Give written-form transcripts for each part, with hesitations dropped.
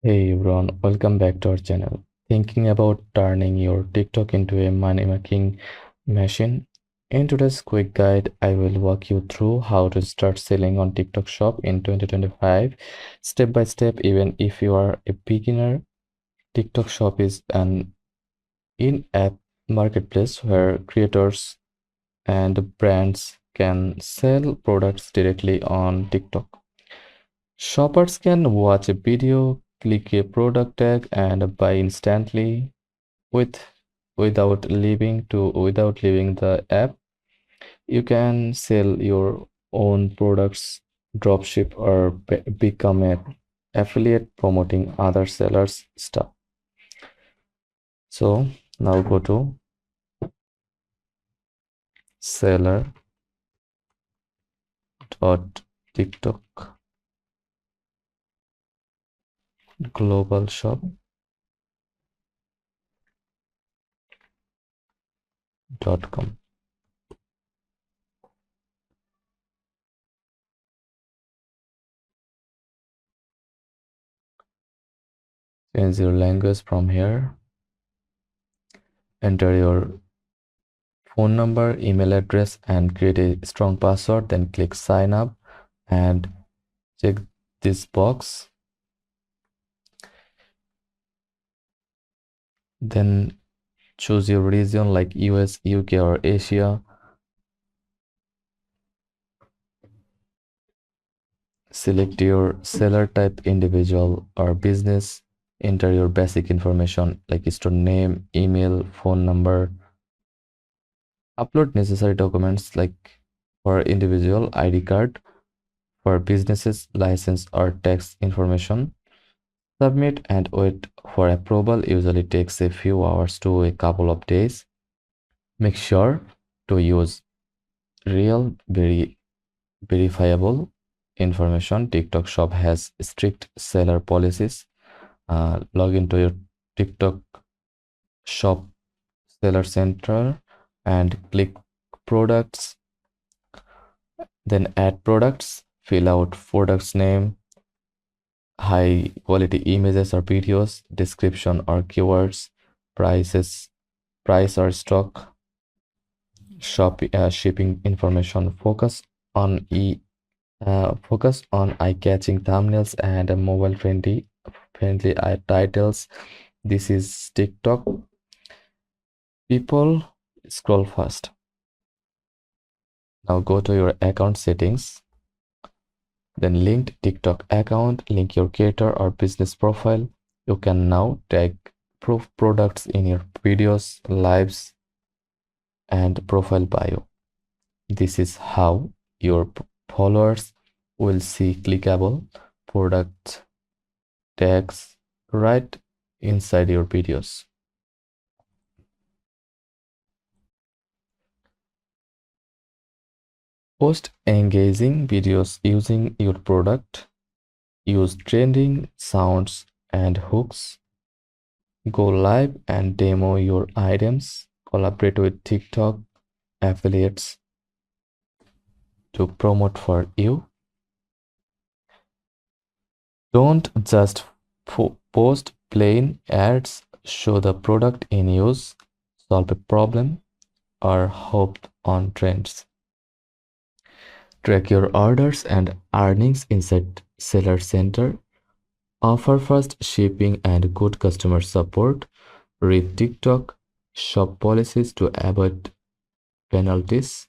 Hey everyone, welcome back to our channel. Thinking about turning your TikTok into a money-making machine? In today's quick guide, I will walk you through how to start selling on TikTok Shop in 2025, step by step. Even if you are a beginner, TikTok Shop is an in-app marketplace where creators and brands can sell products directly on TikTok. Shoppers can watch a video, click a product tag, and buy instantly with without leaving the app. You can sell your own products, dropship, or become an affiliate promoting other sellers' stuff. So now go to seller.tiktok global shop.com. Change your language from here. Enter your phone number, email address, and create a strong password. Then click sign up and check this box. Then choose your region like US, UK, or Asia. Select your seller type, individual or business. Enter your basic information like store name, email, phone number. Upload necessary documents like for individual ID card, for businesses license or tax information. Submit and wait for approval. Usually takes a few hours to a couple of days. Make sure to use real, verifiable information. TikTok Shop has strict seller policies. Log into your TikTok Shop Seller Center and click products. Then add products. Fill out products name, high quality images or videos, description or keywords, prices, price or stock, shipping information. Focus on eye-catching thumbnails and mobile friendly titles. This is TikTok. People scroll fast. Now go to your account settings. Then linked TikTok account, link your creator or business profile. You can now tag proof products in your videos, lives, and profile bio. This is how your followers will see clickable product tags right inside your videos. Post engaging videos using your product. Use trending sounds and hooks. Go live and demo your items. Collaborate with TikTok affiliates to promote for you. Don't just post plain ads. Show the product in use, solve a problem, or hope on trends. Track your orders and earnings inside Seller Center. Offer fast shipping and good customer support. Read TikTok shop policies to avoid penalties.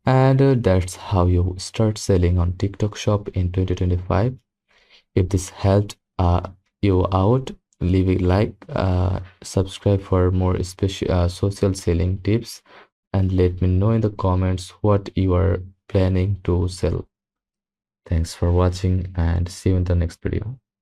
And that's how you start selling on TikTok Shop in 2025. If this helped you out, leave a like, subscribe for more special social selling tips, and let me know in the comments what you are planning to sell. Thanks for watching and see you in the next video.